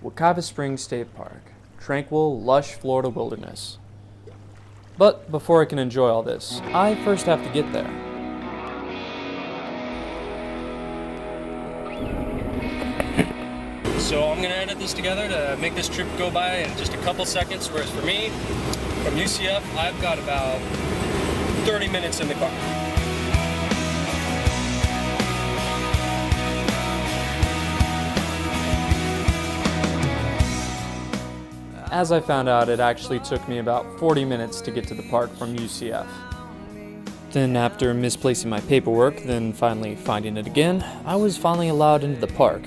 Wekiwa Springs State Park, tranquil, lush Florida wilderness. But before I can enjoy all this, I first have to get there. So I'm gonna edit this together to make this trip go by in just a couple seconds, whereas for me, from UCF, I've got about 30 minutes in the car. As I found out, it actually took me about 40 minutes to get to the park from UCF. Then after misplacing my paperwork, then finally finding it again, I was finally allowed into the park.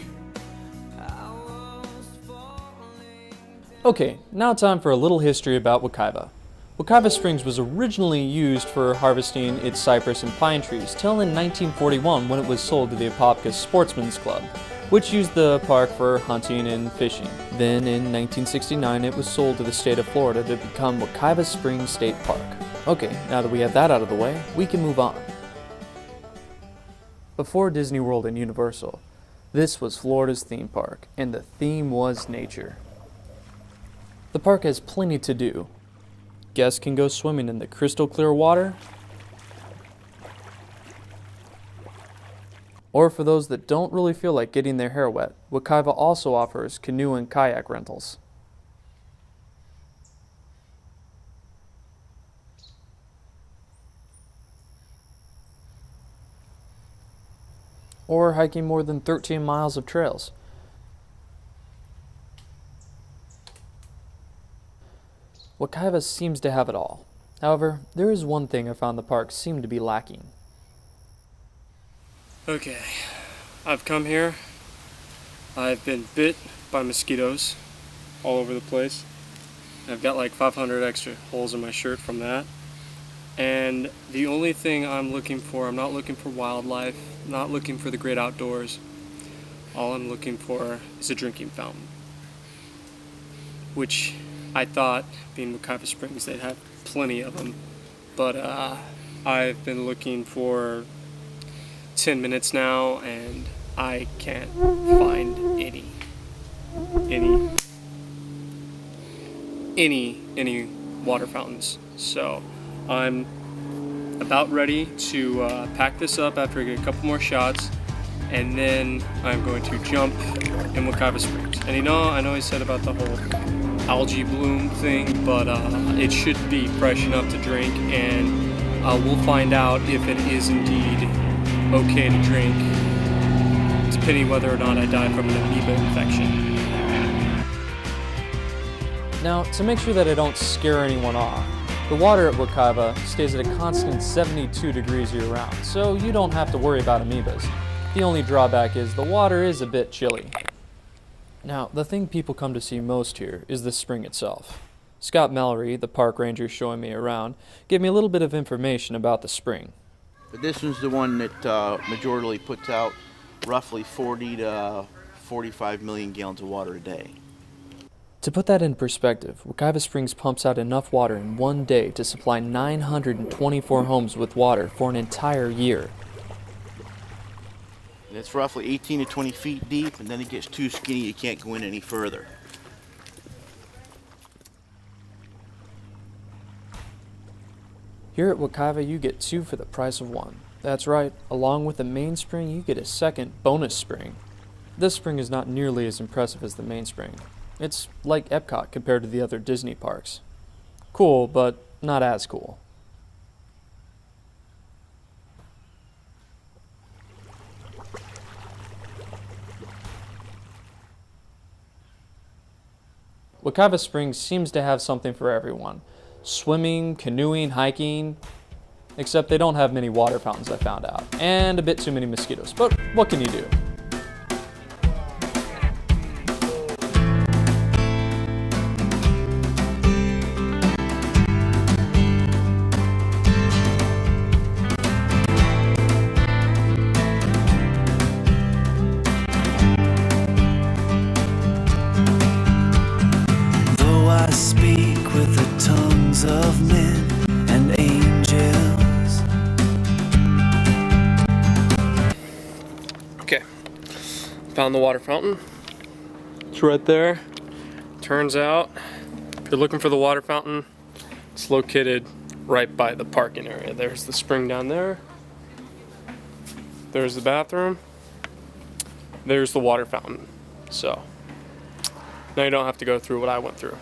Okay, now time for a little history about Wekiwa. Wekiwa Springs was originally used for harvesting its cypress and pine trees till in 1941 when it was sold to the Apopka Sportsman's Club, which used the park for hunting and fishing. Then in 1969 it was sold to the state of Florida to become Wekiwa Springs State Park. Okay, now that we have that out of the way, we can move on. Before Disney World and Universal, this was Florida's theme park, and the theme was nature. The park has plenty to do. Guests can go swimming in the crystal clear water, or for those that don't really feel like getting their hair wet, Wekiwa also offers canoe and kayak rentals. Or hiking more than 13 miles of trails. Wekiwa seems to have it all. However, there is one thing I found the park seemed to be lacking. Okay, I've come here. I've been bit by mosquitoes all over the place. I've got like 500 extra holes in my shirt from that. And the only thing I'm looking for, I'm not looking for wildlife, not looking for the great outdoors. All I'm looking for is a drinking fountain, which I thought, being Wekiwa Springs, they'd have plenty of them. But I've been looking for 10 minutes now, and I can't find any water fountains. So I'm about ready to pack this up after I get a couple more shots, and then I'm going to jump in Wekiwa Springs. And I know I said about the whole algae bloom thing, but it should be fresh enough to drink, and we'll find out if it is indeed okay to drink, depending whether or not I die from an amoeba infection. Now, to make sure that I don't scare anyone off, the water at Wekiwa stays at a constant 72 degrees year-round, so you don't have to worry about amoebas. The only drawback is the water is a bit chilly. Now, the thing people come to see most here is the spring itself. Scott Mallory, the park ranger showing me around, gave me a little bit of information about the spring. But this one's the one that majorly puts out roughly 40 to 45 million gallons of water a day. To put that in perspective, Wekiwa Springs pumps out enough water in one day to supply 924 homes with water for an entire year. And it's roughly 18 to 20 feet deep, and then it gets too skinny, you can't go in any further. Here at Wekiwa, you get two for the price of one. That's right, along with the main spring, you get a second bonus spring. This spring is not nearly as impressive as the main spring. It's like Epcot compared to the other Disney parks. Cool, but not as cool. Wekiwa Springs seems to have something for everyone. Swimming, canoeing, hiking, except they don't have many water fountains, I found out, and a bit too many mosquitoes, but what can you do? I speak with the tongues of men and angels. Okay, found the water fountain. It's right there. Turns out, if you're looking for the water fountain, it's located right by the parking area. There's the spring down there. There's the bathroom. There's the water fountain. So now you don't have to go through what I went through.